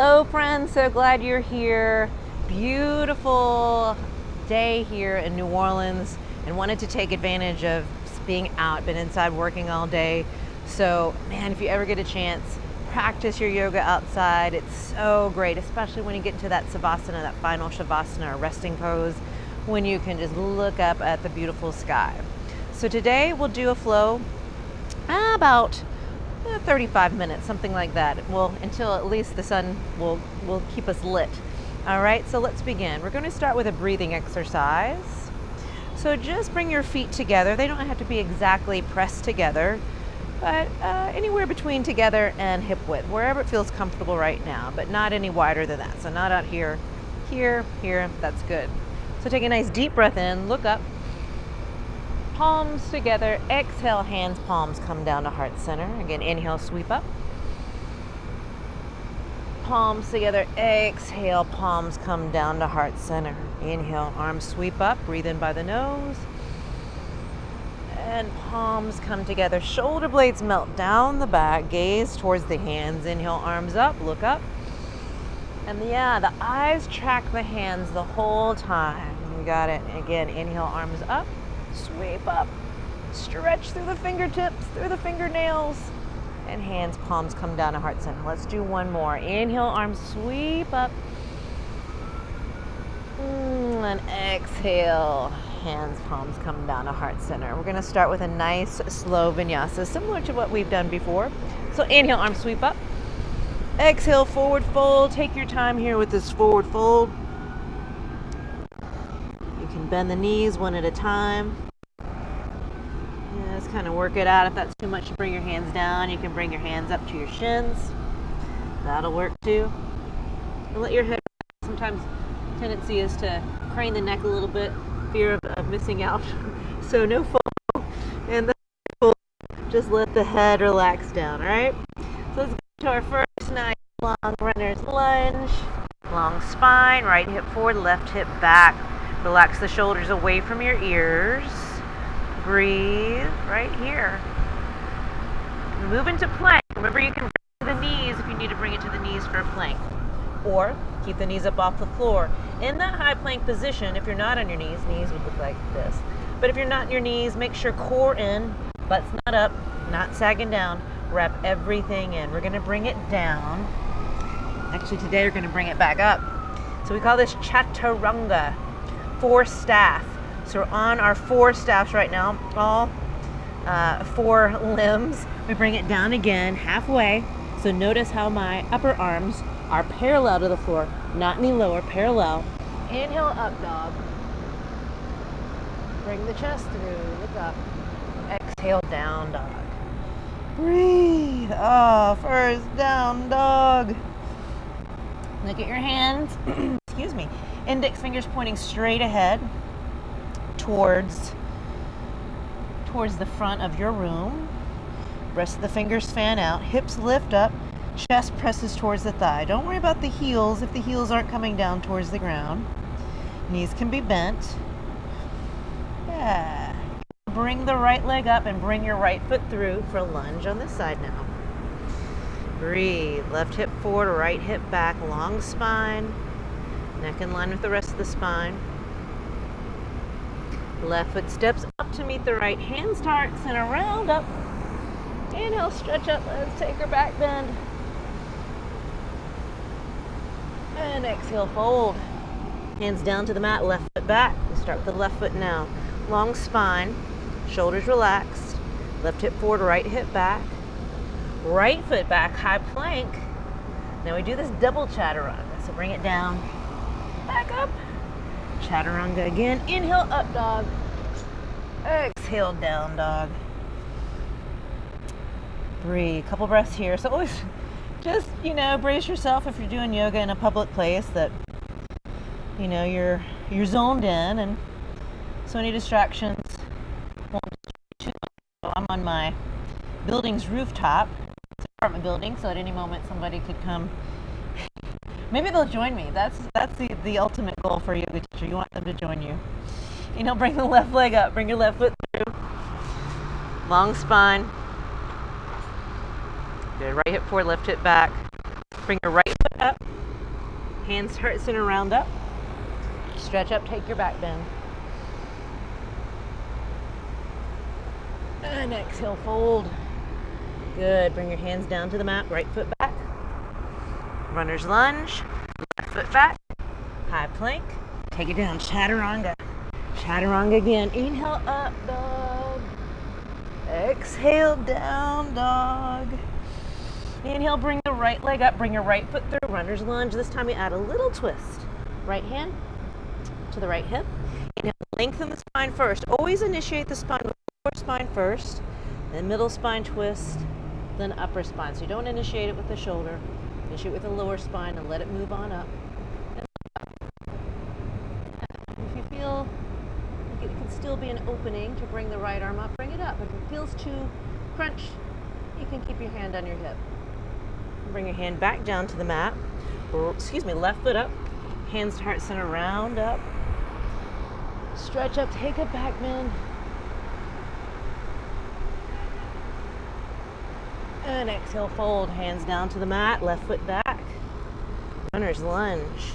Hello friends, so glad you're here. Beautiful day here in New Orleans and wanted to take advantage of just being out, been inside working all day. So man, if you ever get a chance, practice your yoga outside. It's so great, especially when you get into that savasana, that final shavasana or resting pose, when you can just look up at the beautiful sky. So today we'll do a flow about 35 minutes, something like that. Well, until at least the sun will keep us lit. All right, so let's begin. We're going to start with a breathing exercise. So just bring your feet together. They don't have to be exactly pressed together, but anywhere between together and hip width, wherever it feels comfortable right now, but not any wider than that. So not out here, here, that's good. So take a nice deep breath in, look up. Palms together, exhale, hands, palms come down to heart center. Again, inhale, sweep up. Palms together, exhale, palms come down to heart center. Inhale, arms sweep up, breathe in by the nose. And palms come together, shoulder blades melt down the back, gaze towards the hands. Inhale, arms up, look up. And yeah, the eyes track the hands the whole time. You got it. Again, inhale, arms up. Sweep up, stretch through the fingertips, through the fingernails, and hands, palms come down to heart center. Let's do one more. Inhale, arms sweep up, and exhale, hands, palms come down to heart center. We're going to start with a nice slow vinyasa, similar to what we've done before. So inhale, arms sweep up, exhale, forward fold. Take your time here with this forward fold. You can bend the knees one at a time. Just kind of work it out. If that's too much to bring your hands down, you can bring your hands up to your shins. That'll work too. And let your head, sometimes tendency is to crane the neck a little bit, fear of missing out. So no fold. And then just let the head relax down, all right? So let's go to our first nice long runner's lunge. Long spine, right hip forward, left hip back. Relax the shoulders away from your ears. Breathe right here. Move into plank. Remember, you can bring the knees if you need to bring it to the knees for a plank. Or keep the knees up off the floor. In that high plank position, if you're not on your knees would look like this. But if you're not on your knees, make sure core in, butt's not up, not sagging down. Wrap everything in. We're going to bring it down. Actually, today we're going to bring it back up. So we call this chaturanga. 4 staff. So we're on our 4 staffs right now, all 4 limbs. We bring it down again, halfway. So notice how my upper arms are parallel to the floor, not any lower, parallel. Inhale, up dog. Bring the chest through, look up. Exhale, down dog. Breathe. Oh, first down dog. Look at your hands. Excuse me. Index fingers pointing straight ahead towards the front of your room. Rest of the fingers fan out. Hips lift up. Chest presses towards the thigh. Don't worry about the heels if the heels aren't coming down towards the ground. Knees can be bent. Yeah. Bring the right leg up and bring your right foot through for a lunge on this side now. Breathe. Left hip forward, right hip back. Long spine. Neck in line with the rest of the spine. Left foot steps up to meet the right. Hands to heart center, round up. Inhale, stretch up. Let's take our back bend. And exhale, fold. Hands down to the mat, left foot back. We'll start with the left foot now. Long spine, shoulders relaxed. Left hip forward, right hip back. Right foot back, high plank. Now we do this double chaturanga. So bring it down. Back up. Chaturanga again. Inhale, up dog. Exhale, down dog. Breathe. Couple breaths here. So always just, brace yourself if you're doing yoga in a public place that, you're zoned in, and so any distractions won't be too much. So I'm on my building's rooftop. It's an apartment building, so at any moment somebody could come. Maybe they'll join me. That's the ultimate goal for a yoga teacher. You want them to join you. Bring the left leg up. Bring your left foot through. Long spine. Good. Right hip forward, left hip back. Bring your right foot up. Hands heart center round up. Stretch up, take your back bend. And exhale, fold. Good. Bring your hands down to the mat, right foot back. Runner's lunge, left foot back. High plank. Take it down, chaturanga. Chaturanga again. Inhale, up dog. Exhale, down dog. Inhale, bring the right leg up, bring your right foot through, runner's lunge. This time you add a little twist. Right hand to the right hip. Inhale, lengthen the spine first. Always initiate the spine with the lower spine first, then middle spine twist, then upper spine. So you don't initiate it with the shoulder. Initiate with the lower spine and let it move on up. If you feel like it can still be an opening to bring the right arm up, bring it up. If it feels too crunch, you can keep your hand on your hip. Bring your hand back down to the mat. Left foot up. Hands to heart center, round up. Stretch up, take a back bend. And exhale, fold. Hands down to the mat, left foot back. Runner's lunge.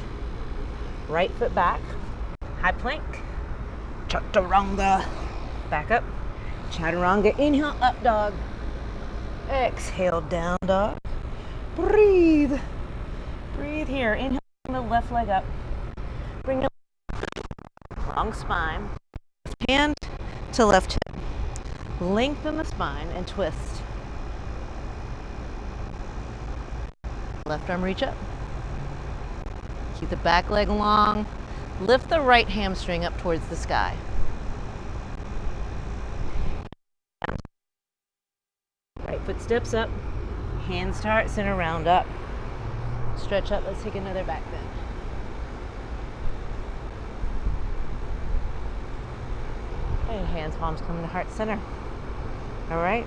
Right foot back. High plank. Chaturanga. Back up. Chaturanga. Inhale, up dog. Exhale, down dog. Breathe. Breathe here. Inhale, bring the left leg up. Bring the long spine. Hand to left hip. Lengthen the spine and twist. Left arm reach up. Keep the back leg long. Lift the right hamstring up towards the sky. Right foot steps up. Hands to heart center, round up. Stretch up. Let's take another back bend. And hands, palms coming to heart center. All right.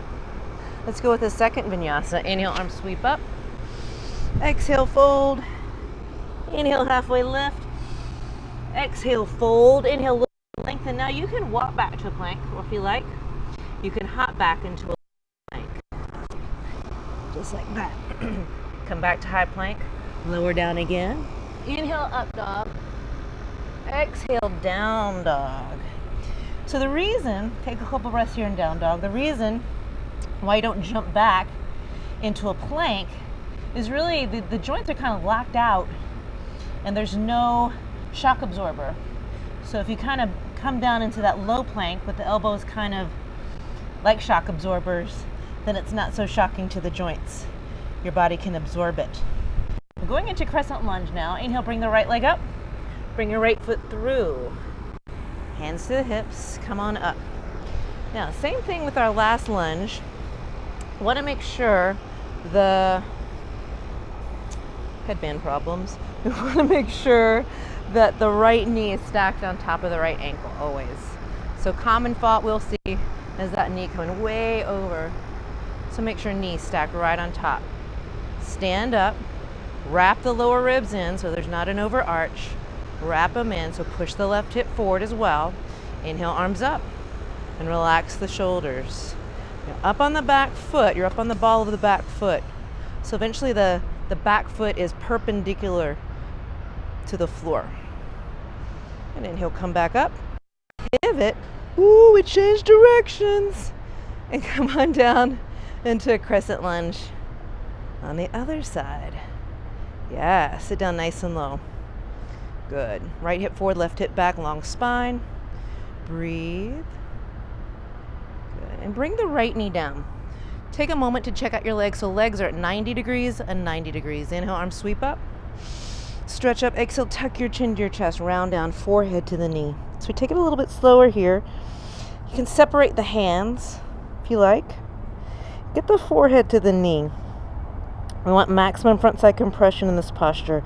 Let's go with the second vinyasa. Inhale, arms sweep up. Exhale, fold. Inhale, halfway lift. Exhale, fold. Inhale, lengthen. Now you can walk back to a plank, or if you like, you can hop back into a plank. Just like that. Come back to high plank. Lower down again. Inhale, up dog. Exhale, down dog. So the reason, take a couple breaths here in down dog, the reason why you don't jump back into a plank is really the joints are kind of locked out and there's no shock absorber. So if you kind of come down into that low plank with the elbows kind of like shock absorbers, then it's not so shocking to the joints. Your body can absorb it. We're going into crescent lunge now. Inhale, bring the right leg up. Bring your right foot through. Hands to the hips, come on up. Now, same thing with our last lunge. Want to make sure the headband problems. We want to make sure that the right knee is stacked on top of the right ankle always. So common fault we'll see is that knee coming way over. So make sure knee stacked right on top. Stand up, wrap the lower ribs in so there's not an overarch. Wrap them in, so push the left hip forward as well. Inhale, arms up, and relax the shoulders. You're up on the back foot, you're up on the ball of the back foot. So eventually the back foot is perpendicular to the floor. And inhale, come back up, pivot. Ooh, it changed directions. And come on down into a crescent lunge on the other side. Yeah, sit down nice and low. Good. Right hip forward, left hip back, long spine. Breathe. Good. And bring the right knee down. Take a moment to check out your legs. So legs are at 90 degrees and 90 degrees. Inhale, arms sweep up. Stretch up. Exhale, tuck your chin to your chest. Round down, forehead to the knee. So we take it a little bit slower here. You can separate the hands if you like. Get the forehead to the knee. We want maximum front side compression in this posture.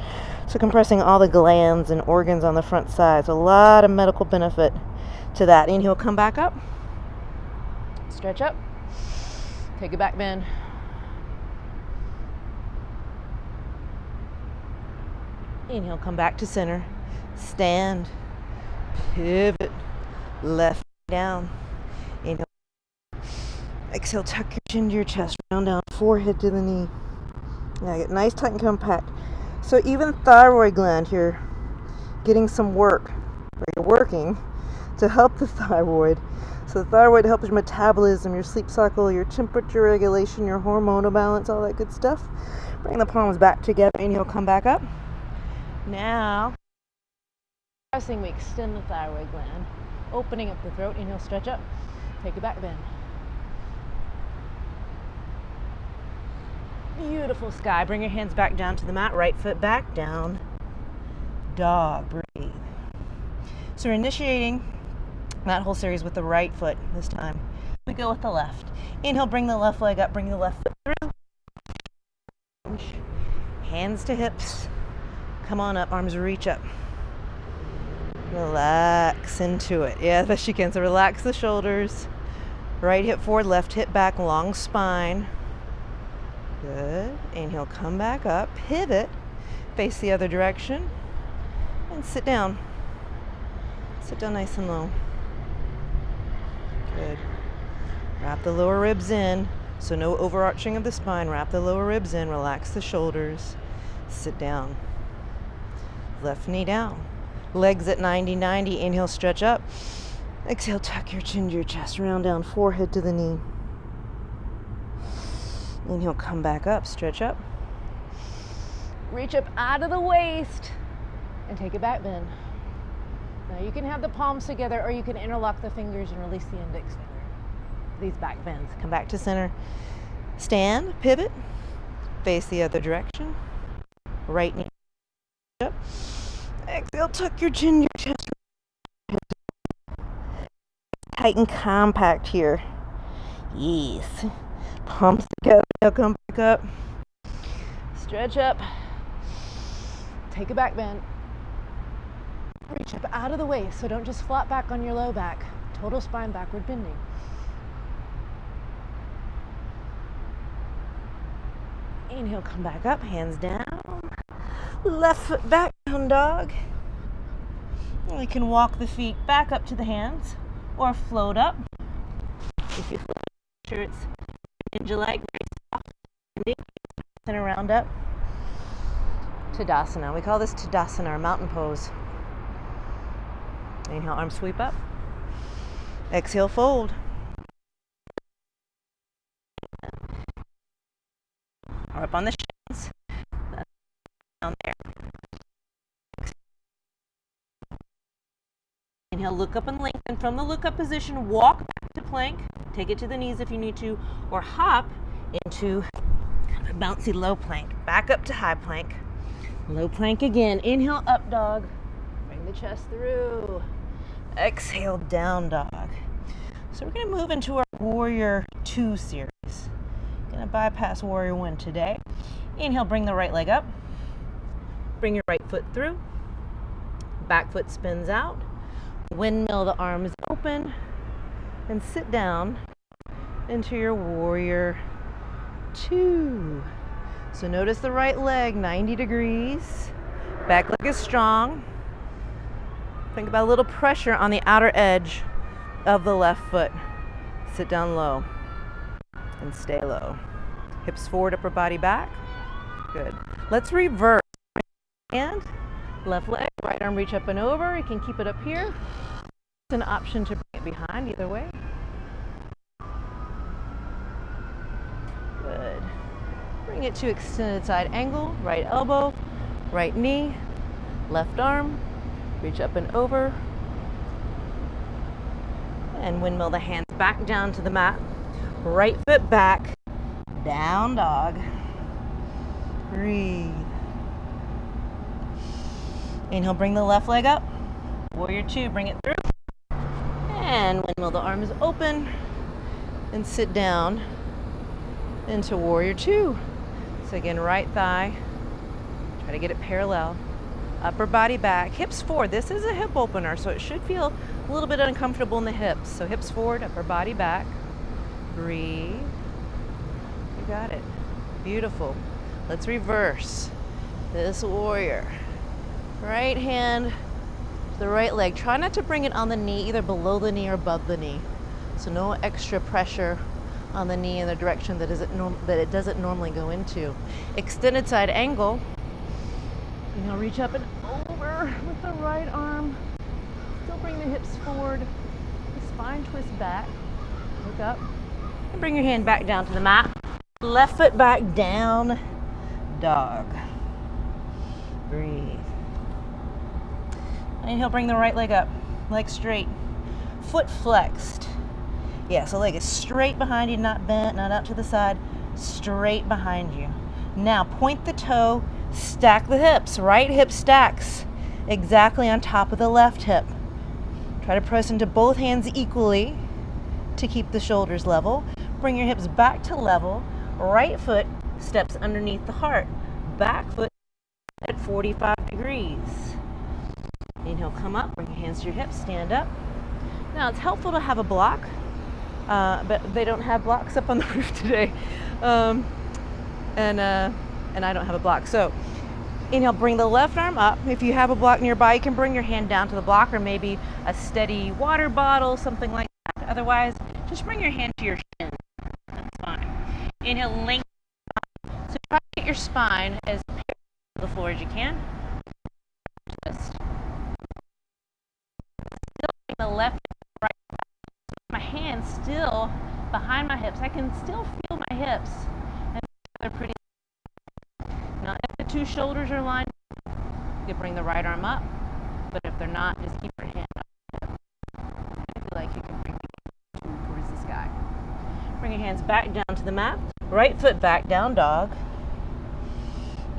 So compressing all the glands and organs on the front side. So a lot of medical benefit to that. Inhale, come back up. Stretch up. Take a back bend. Inhale, come back to center. Stand. Pivot. Left down. Inhale. Exhale, tuck your chin to your chest. Round down, forehead to the knee. Now get nice, tight, and compact. So even thyroid gland here, getting some work, or you're working to help the thyroid. So the thyroid helps your metabolism, your sleep cycle, your temperature regulation, your hormonal balance, all that good stuff. Bring the palms back together, inhale, come back up. Now, pressing, we extend the thyroid gland, opening up the throat, inhale, stretch up, take a back bend. Beautiful sky. Bring your hands back down to the mat, right foot back, down dog, breathe. So we're initiating that whole series with the right foot this time. We go with the left. Inhale, bring the left leg up, bring the left foot through. Hands to hips. Come on up, arms reach up. Relax into it. Yeah, best you can. So relax the shoulders. Right hip forward, left hip back, long spine. Good. Inhale, come back up, pivot, face the other direction, and sit down. Sit down nice and low. Good. Wrap the lower ribs in, so no overarching of the spine. Wrap the lower ribs in, relax the shoulders, sit down. Left knee down. Legs at 90-90, inhale, stretch up. Exhale, tuck your chin to your chest, round down, forehead to the knee. Inhale, come back up, stretch up. Reach up out of the waist and take a back bend. Now you can have the palms together or you can interlock the fingers and release the index finger. These back bends. Come back to center. Stand, pivot, face the other direction. Right knee up. Exhale, tuck your chin, your chest. Tight and compact here. Yes. Palms together. Now come back up. Stretch up. Take a back bend. Reach up out of the waist, so don't just flop back on your low back. Total spine backward bending. Inhale, come back up, hands down. Left foot back, down dog. We can walk the feet back up to the hands or float up. If you float, make sure it's ninja-like, very soft, and around up. Tadasana. We call this Tadasana, or mountain pose. Inhale, arms sweep up. Exhale, fold. Or up on the shins. That's down there. Inhale, look up and lengthen. From the look up position, walk back to plank. Take it to the knees if you need to, or hop into kind of a bouncy low plank. Back up to high plank. Low plank again. Inhale, up dog. Bring the chest through. Exhale, down dog. So we're going to move into our Warrior 2 series. Going to bypass Warrior 1 today. Inhale, bring the right leg up. Bring your right foot through. Back foot spins out. Windmill the arms open. And sit down into your Warrior 2. So notice the right leg, 90 degrees. Back leg is strong. Think about a little pressure on the outer edge of the left foot. Sit down low and stay low. Hips forward, upper body back. Good. Let's reverse. And left leg, right arm reach up and over. You can keep it up here. It's an option to bring it behind either way. Good. Bring it to extended side angle. Right elbow, right knee, left arm. Reach up and over. And windmill the hands back down to the mat. Right foot back. Down dog. Breathe. Inhale, bring the left leg up. Warrior 2, bring it through. And windmill the arms open. And sit down into Warrior 2. So again, right thigh. Try to get it parallel. Upper body back, hips forward. This is a hip opener, so it should feel a little bit uncomfortable in the hips. So hips forward, upper body back. Breathe. You got it. Beautiful. Let's reverse this warrior. Right hand to the right leg. Try not to bring it on the knee, either below the knee or above the knee. So no extra pressure on the knee in the direction that it doesn't normally go into. Extended side angle. Now reach up and over with the right arm. Still bring the hips forward. The spine twists back. Look up. And bring your hand back down to the mat. Left foot back, down dog. Breathe. Inhale, bring the right leg up. Leg straight. Foot flexed. Yeah, so leg is straight behind you, not bent, not out to the side. Straight behind you. Now point the toe, stack the hips. Right hip stacks exactly on top of the left hip. Try to press into both hands equally to keep the shoulders level. Bring your hips back to level. Right foot steps underneath the heart. Back foot at 45 degrees. Inhale, come up, bring your hands to your hips, stand up. Now it's helpful to have a block, but they don't have blocks up on the roof today. And I don't have a block. So inhale, bring the left arm up. If you have a block nearby, you can bring your hand down to the block, or maybe a steady water bottle, something like that. Otherwise, just bring your hand to your shin. That's fine. Inhale, lengthen. So try to get your spine as parallel to the floor as you can. Twist. Still bring the left and right. My hands still behind my hips. I can still feel my hips. And they're pretty. Now, if the two shoulders are lined, you can bring the right arm up. But if they're not, just keep your hand up. I feel like you can bring your hand towards the sky. Bring your hands back down to the mat. Right foot back, down dog.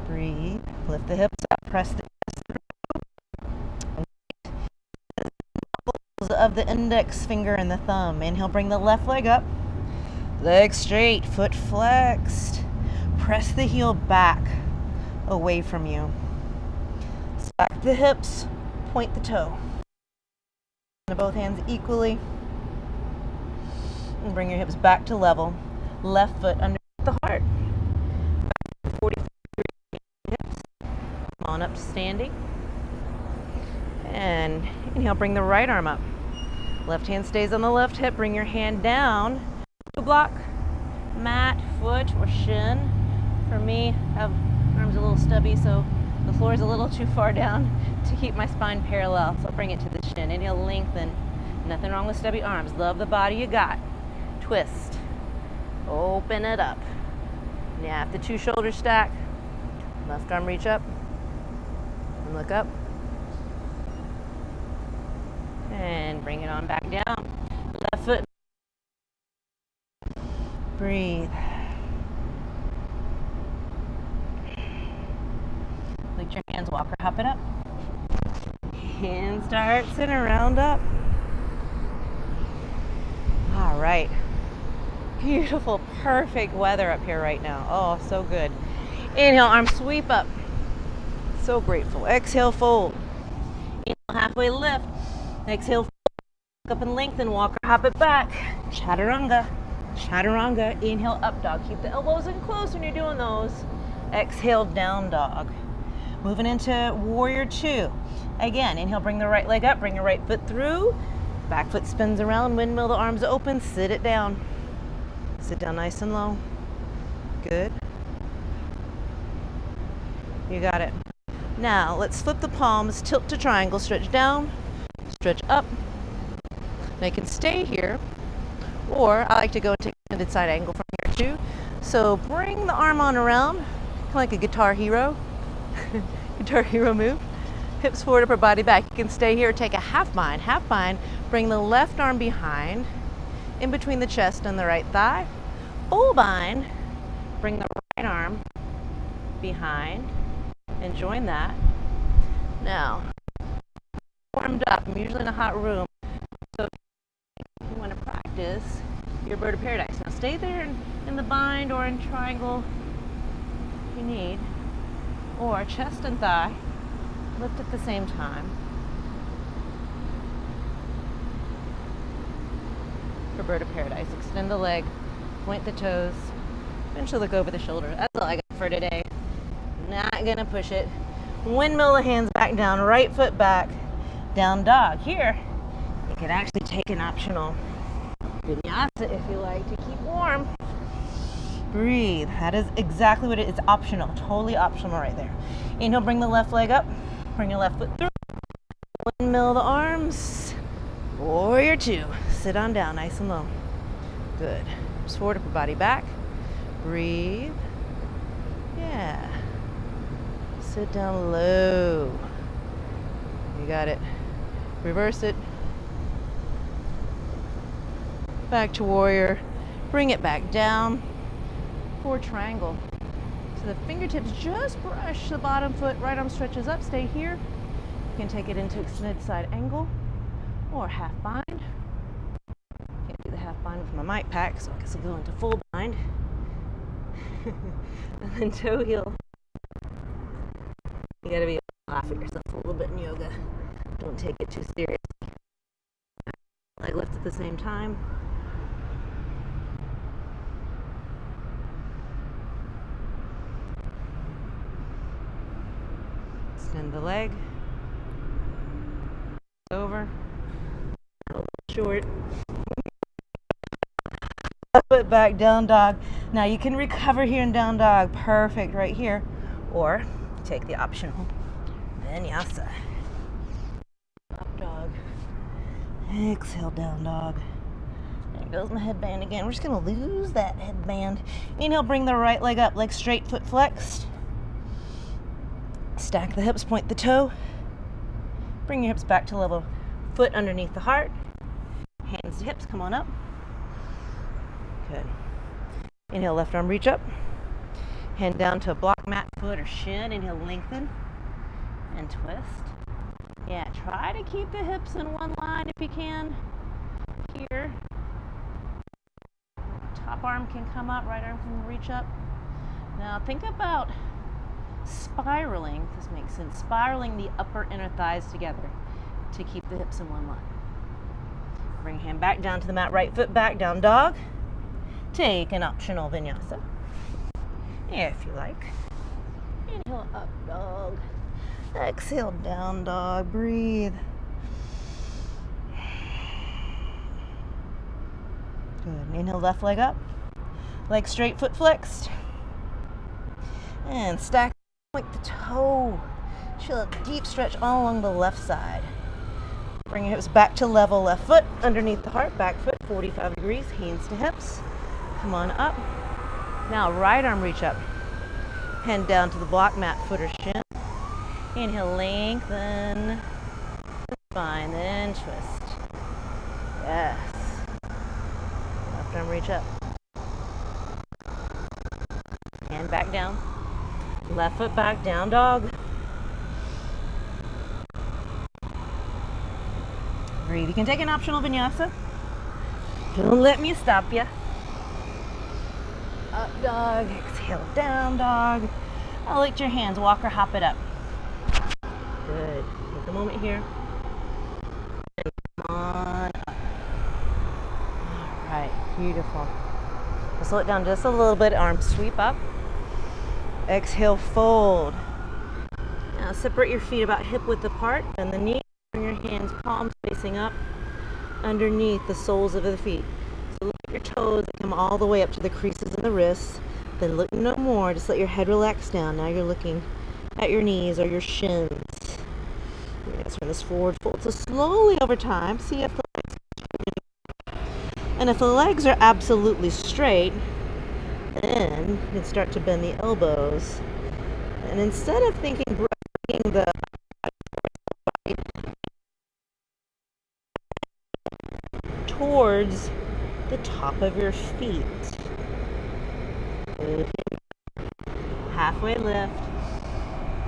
Breathe. Lift the hips up. Press the knuckles of the index finger and the thumb. Inhale, bring the left leg up. Leg straight, foot flexed. Press the heel back away from you. Stack the hips, point the toe. Both hands equally. And bring your hips back to level. Left foot underneath the heart. 45 degrees hips. Come on up to standing. And inhale, bring the right arm up. Left hand stays on the left hip. Bring your hand down to block, mat, foot, or shin. For me, I have arms a little stubby, so the floor is a little too far down to keep my spine parallel. So I'll bring it to the shin. Inhale, lengthen. Nothing wrong with stubby arms. Love the body you got. Twist. Open it up. Now, if the two shoulders stack, left arm reach up and look up. And bring it on back down. Left foot. Breathe. Lift your hands, walk or hop it up. Hand starts and around up. All right. Beautiful, perfect weather up here right now. Oh, so good. Inhale, arm sweep up. So grateful. Exhale, fold. Inhale, halfway lift. Exhale, fold up and lengthen. Walk or hop it back. Chaturanga. Chaturanga. Inhale, up dog. Keep the elbows in close when you're doing those. Exhale, down dog. Moving into warrior two. Again, inhale, bring the right leg up. Bring your right foot through. Back foot spins around. Windmill, the arms open. Sit it down. Sit down nice and low. Good. You got it. Now, let's flip the palms, tilt to triangle, stretch down, stretch up. Now you can stay here, or I like to go and take an extended side angle from here too. So bring the arm on around, kind of like a guitar hero. Guitar hero move. Hips forward, upper body back. You can stay here, take a half bind. Half bind, bring the left arm behind, in between the chest and the right thigh. Full bind, bring the right arm behind and join that. Now, warmed up. I'm usually in a hot room, so if you want to practice your bird of paradise. Now stay there in the bind or in triangle if you need, or chest and thigh. Lift at the same time. For bird of paradise, extend the leg, point the toes, eventually look over the shoulder. That's all I got for today. Not gonna push it. Windmill the hands back down, right foot back, down dog. Here, you can actually take an optional vinyasa if you like to keep warm. Breathe. That is exactly what it is. It's optional, totally optional right there. Inhale, bring the left leg up. Bring your left foot through. Windmill the arms. Warrior two. Sit on down, nice and low. Good. Hips forward, upper body back. Breathe. Yeah. Sit down low. You got it. Reverse it. Back to warrior. Bring it back down. Forward triangle. So the fingertips just brush the bottom foot. Right arm stretches up. Stay here. You can take it into extended side angle or half bind. Can't do the half bind with my mic pack, so I guess I'll go into full bind. And then toe heel. You gotta be able to laugh at yourself a little bit in yoga. Don't take it too seriously. Leg lift at the same time. Extend the leg. Over. A little short. Foot back, down dog. Now you can recover here in down dog. Perfect right here. Or take the optional vinyasa. Up dog. Exhale, down dog. There goes my headband again. We're just going to lose that headband. Inhale, bring the right leg up, leg straight, foot flexed. Stack the hips, point the toe. Bring your hips back to level. Foot underneath the heart. Hands to hips, come on up. Good. Inhale, left arm reach up. Hand down to a block mat, foot or shin. Inhale, lengthen and twist. Yeah, try to keep the hips in one line if you can. Here. Top arm can come up, right arm can reach up. Now think about spiraling, if this makes sense, spiraling the upper inner thighs together to keep the hips in one line. Bring hand back down to the mat, right foot back, down dog. Take an optional vinyasa, if you like. Inhale, up dog. Exhale, down dog. Breathe. Good. Inhale, left leg up. Leg straight, foot flexed. And stack, point the toe. Feel a deep stretch all along the left side. Bring your hips back to level, left foot underneath the heart, back foot 45 degrees, hands to hips. Come on up. Now right arm reach up. Hand down to the block mat, foot or shin. Inhale, lengthen the spine, then twist. Yes. Left arm reach up. Hand back down. Left foot back, down dog. Breathe. You can take an optional vinyasa. Don't let me stop you. Up dog, exhale, down dog. Elevate your hands, walk or hop it up. Good. Take a moment here. And come on up. All right, beautiful. We'll slow it down just a little bit. Arms sweep up. Exhale, fold. Now separate your feet about hip width apart and the knee. Bring your hands, palms facing up underneath the soles of the feet. So look at your toes that come all the way up to the creases in the wrists. Then look no more. Just let your head relax down. Now you're looking at your knees or your shins. You're going to turn this forward fold. So slowly over time, see if the legs, and if the legs are absolutely straight, then you can start to bend the elbows. And instead of thinking bringing the towards the top of your feet. Good. Halfway lift.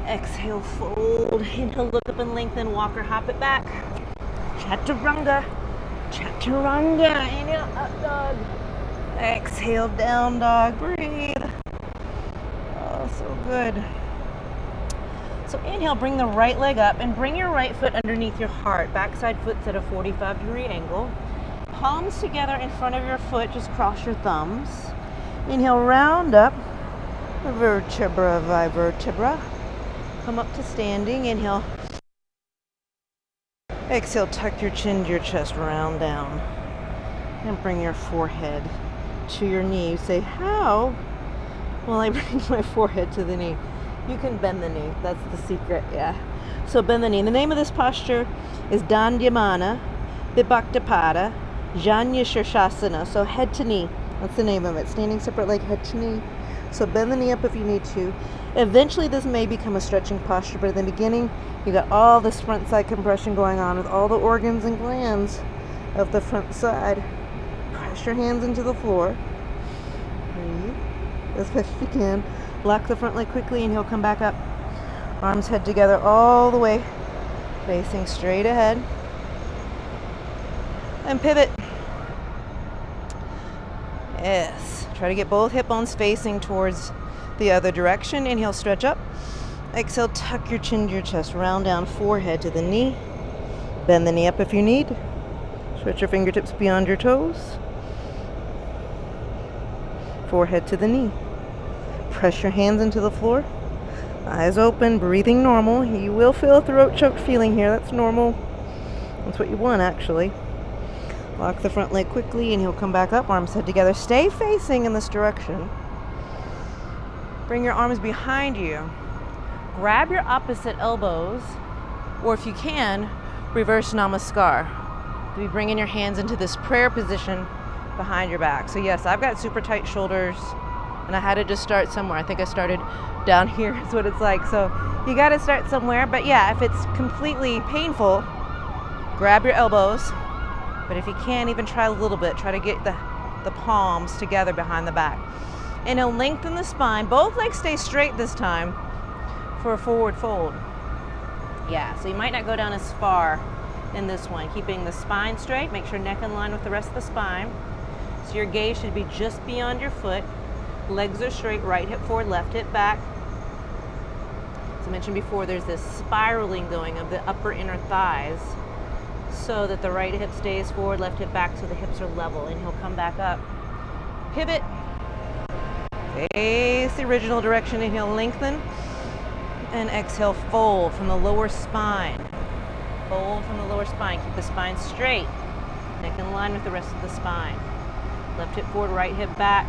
Exhale, fold. Inhale, look up and lengthen. Walk or hop it back. Chaturanga. Chaturanga. Inhale, up dog. Exhale, down dog. Breathe. Oh, so good. So inhale, bring the right leg up and bring your right foot underneath your heart. Backside foot's at a 45-degree angle. Palms together in front of your foot, just cross your thumbs. Inhale, round up, vertebra by vertebra. Come up to standing, inhale. Exhale, tuck your chin to your chest, round down. And bring your forehead to your knee. Say, how Well, I bring my forehead to the knee. You can bend the knee. That's the secret, yeah. So bend the knee. And the name of this posture is Dandyamana Vibhaktapada Janya Shirshasana. So head to knee. That's the name of it. Standing separate leg, head to knee. So bend the knee up if you need to. Eventually this may become a stretching posture, but in the beginning you got all this front side compression going on with all the organs and glands of the front side. Press your hands into the floor. Breathe as best you can. Lock the front leg quickly and he'll come back up. Arms head together all the way, facing straight ahead. And pivot. Yes. Try to get both hip bones facing towards the other direction. Inhale, stretch up. Exhale, tuck your chin to your chest. Round down, forehead to the knee. Bend the knee up if you need. Stretch your fingertips beyond your toes. Forehead to the knee. Press your hands into the floor. Eyes open, breathing normal. You will feel a throat choked feeling here. That's normal. That's what you want, actually. Lock the front leg quickly and he'll come back up. Arms head together. Stay facing in this direction. Bring your arms behind you. Grab your opposite elbows, or if you can, reverse namaskar. Be bringing your hands into this prayer position behind your back. So yes, I've got super tight shoulders and I had to just start somewhere. I think I started down here is what it's like. So you got to start somewhere. But yeah, if it's completely painful, grab your elbows. But if you can't, even try a little bit. Try to get the palms together behind the back. And it'll lengthen the spine. Both legs stay straight this time for a forward fold. Yeah, so you might not go down as far in this one. Keeping the spine straight. Make sure neck in line with the rest of the spine. So your gaze should be just beyond your foot. Legs are straight, right hip forward, left hip back. As I mentioned before, there's this spiraling going of the upper inner thighs so that the right hip stays forward, left hip back so the hips are level, and he'll come back up. Pivot. Face the original direction, inhale, lengthen, and exhale, fold from the lower spine. Fold from the lower spine. Keep the spine straight, neck in line with the rest of the spine. Left hip forward, right hip back.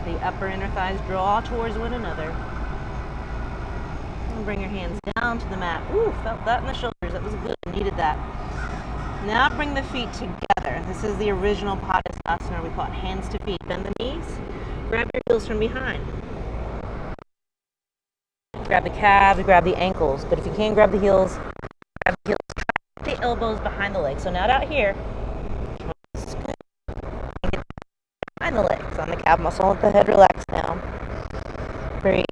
The upper inner thighs draw towards one another. And bring your hands down to the mat. Ooh, felt that in the shoulders. That was good. Needed that. Now bring the feet together. This is the original Padasana. We call it hands to feet. Bend the knees. Grab your heels from behind. Grab the calves, grab the ankles. But if you can't grab the heels, grab the heels. Trap the elbows behind the legs. So not out here. Behind the legs on the calf muscle. Let the head relax down. Breathe.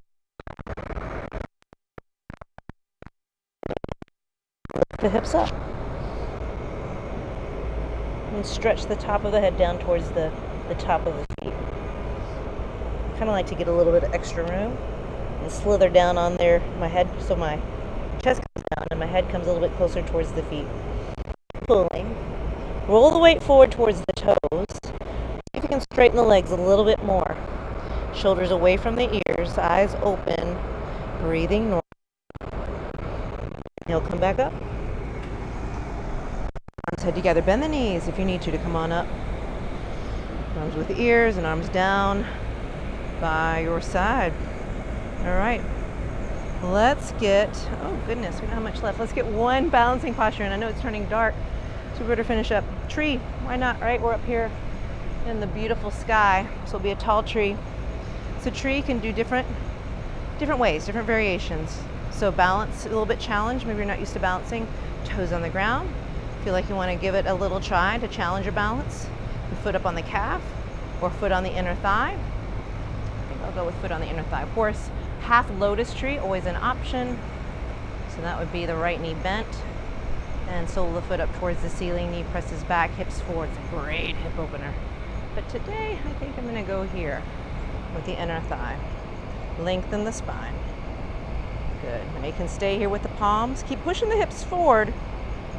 Lift the hips up. And stretch the top of the head down towards the top of the feet. Kind of like to get a little bit of extra room and slither down on there, my head, so my chest comes down and my head comes a little bit closer towards the feet. Pulling. Roll the weight forward towards the toes. See if you can straighten the legs a little bit more. Shoulders away from the ears, eyes open, breathing normal. He'll come back up. Arms head together. Bend the knees if you need to come on up. Arms with the ears and arms down by your side. All right. Let's get, oh goodness, we don't have much left. Let's get one balancing posture, and I know it's turning dark, so we better finish up. Tree, why not, right? We're up here in the beautiful sky, so it'll be a tall tree. So tree can do different ways, different variations. So balance, a little bit challenge. Maybe you're not used to balancing. Toes on the ground. Feel like you want to give it a little try to challenge your balance. The foot up on the calf or foot on the inner thigh. I think I'll go with foot on the inner thigh. Of course, half lotus tree, always an option. So that would be the right knee bent and sole of the foot up towards the ceiling. Knee presses back, hips forward. It's a great hip opener. But today, I think I'm going to go here with the inner thigh. Lengthen the spine. Good. Now you can stay here with the palms. Keep pushing the hips forward,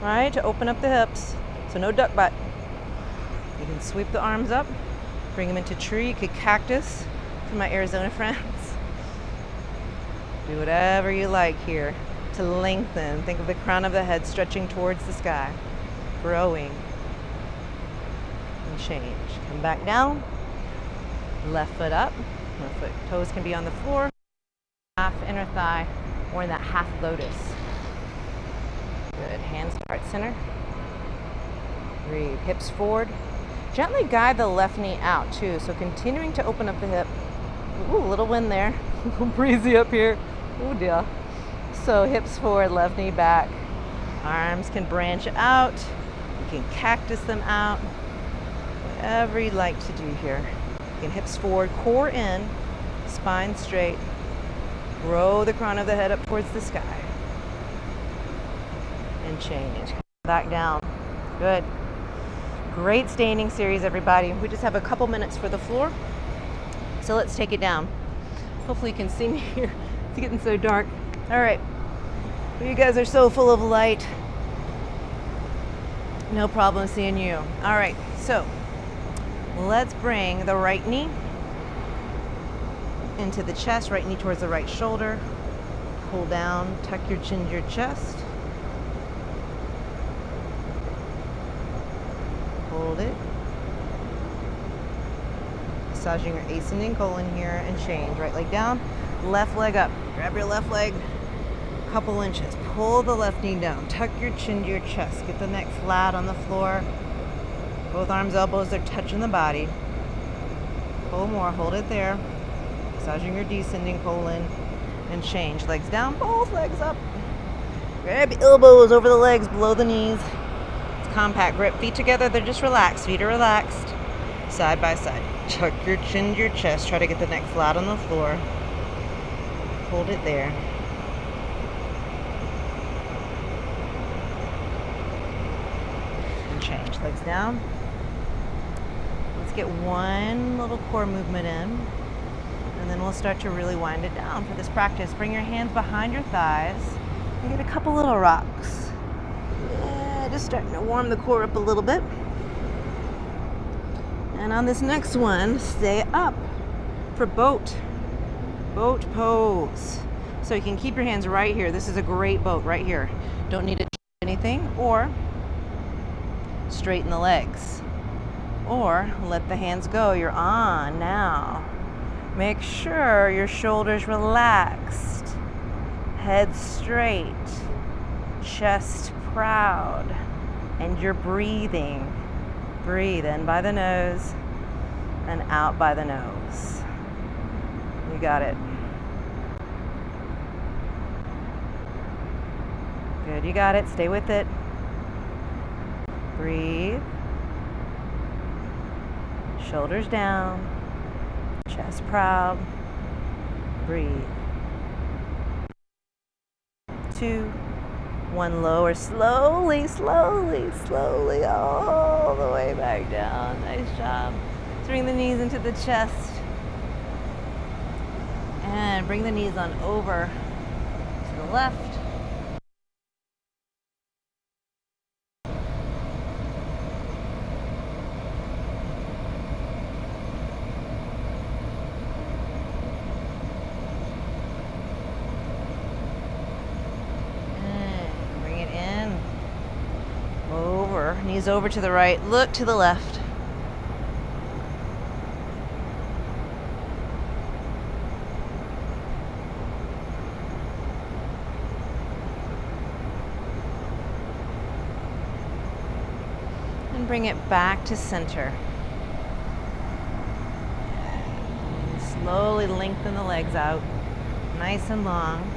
right, to open up the hips. So no duck butt. You can sweep the arms up, bring them into tree. You could cactus for my Arizona friends. Do whatever you like here to lengthen. Think of the crown of the head stretching towards the sky, growing. And change. Come back down. Left foot up. Foot toes can be on the floor, half inner thigh, or in that half lotus. Good. Hands to heart center. Breathe. Hips forward. Gently guide the left knee out too. So continuing to open up the hip. Ooh, little wind there. Breezy up here. Ooh, dear. So hips forward, left knee back. Arms can branch out. You can cactus them out. Whatever you'd like to do here. Again, hips forward, core in, spine straight. Roll the crown of the head up towards the sky. And change. Back down. Good. Great standing series, everybody. We just have a couple minutes for the floor. So let's take it down. Hopefully you can see me here. It's getting so dark. All right. Well, you guys are so full of light. No problem seeing you. All right. So let's bring the right knee into the chest, right knee towards the right shoulder. Pull down, tuck your chin to your chest. Hold it. Massaging your ascending colon here and change. Right leg down, left leg up. Grab your left leg a couple inches. Pull the left knee down. Tuck your chin to your chest. Get the neck flat on the floor. Both arms, elbows are touching the body. Pull more. Hold it there. Massaging your descending colon and change. Legs down, both legs up. Grab your elbows over the legs, below the knees. It's compact grip. Feet together, they're just relaxed. Feet are relaxed. Side by side. Tuck your chin to your chest. Try to get the neck flat on the floor. Hold it there. And change. Legs down. Let's get one little core movement in. And then we'll start to really wind it down for this practice. Bring your hands behind your thighs and get a couple little rocks. Yeah, just starting to warm the core up a little bit. And on this next one, stay up for boat pose. So you can keep your hands right here. This is a great boat right here. Don't need to do anything, or straighten the legs, or let the hands go. You're on now. Make sure your shoulders relaxed, head straight, chest proud, and you're breathing. Breathe in by the nose and out by the nose. You got it. Good, you got it. Stay with it. Breathe. Shoulders down. Chest proud. Breathe. 2, 1, lower slowly, slowly, slowly, all the way back down. Nice job. Bring the knees into the chest. And bring the knees on over to the left. Knees over to the right, look to the left. And bring it back to center. And slowly lengthen the legs out, nice and long.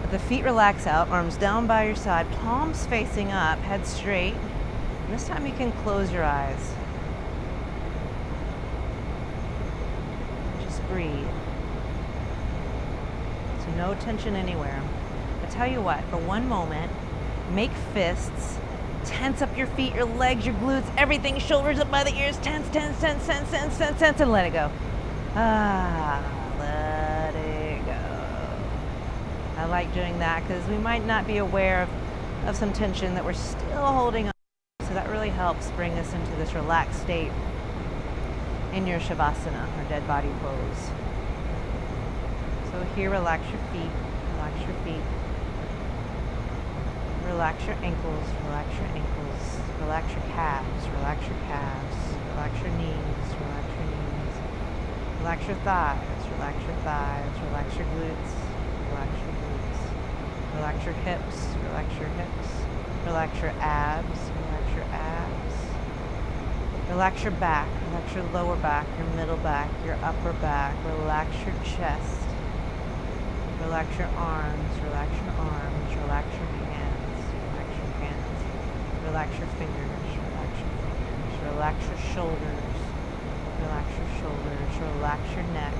Let the feet relax out, arms down by your side, palms facing up, head straight. And this time you can close your eyes. Just breathe. So no tension anywhere. I tell you what, for one moment, make fists, tense up your feet, your legs, your glutes, everything, shoulders up by the ears, tense, tense, tense, tense, tense, tense, tense, and let it go. Let it go. I like doing that because we might not be aware of some tension that we're still holding on. So that really helps bring us into this relaxed state in your Shavasana, or dead body pose. So here, relax your feet, relax your feet. Relax your ankles, relax your ankles, relax your calves, relax your calves, relax your knees, relax your knees. Relax your thighs, relax your thighs, relax your glutes, relax your glutes. Relax your hips, relax your hips. Relax your abs, relax your abs. Relax your back, relax your lower back, your middle back, your upper back. Relax your chest. Relax your arms, relax your arms, relax your hands, relax your hands. Relax your fingers, relax your fingers. Relax your shoulders, relax your shoulders. Relax your neck,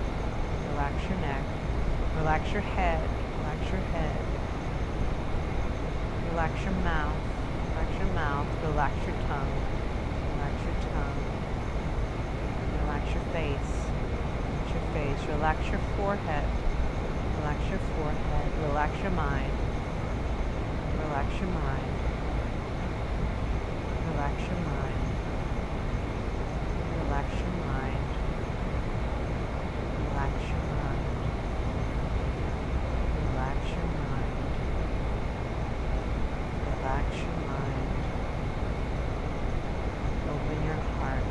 relax your neck. Relax your head, relax your head. Relax your mouth, relax your mouth. Relax your tongue, relax your tongue. Relax your face, relax your face. Relax your forehead, relax your forehead. Relax your mind, relax your mind. Relax your mind, relax your mind. Relax your mind, relax your mind. Relax your mind. Open your heart.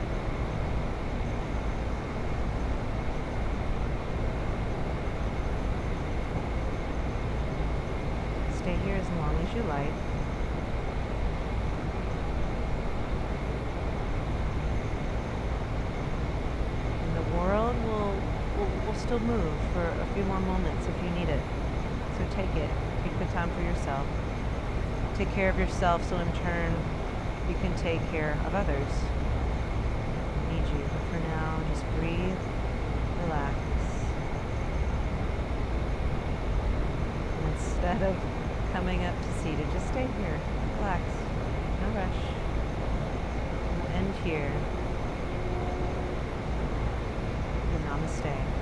Stay here as long as you like. And the world will still move for a few more moments if you need it. So take it. Take the time for yourself. Take care of yourself so in turn you can take care of others who need you. But for now, just breathe, relax. And instead of coming up to seated, just stay here. Relax. No rush. We'll end here. And namaste.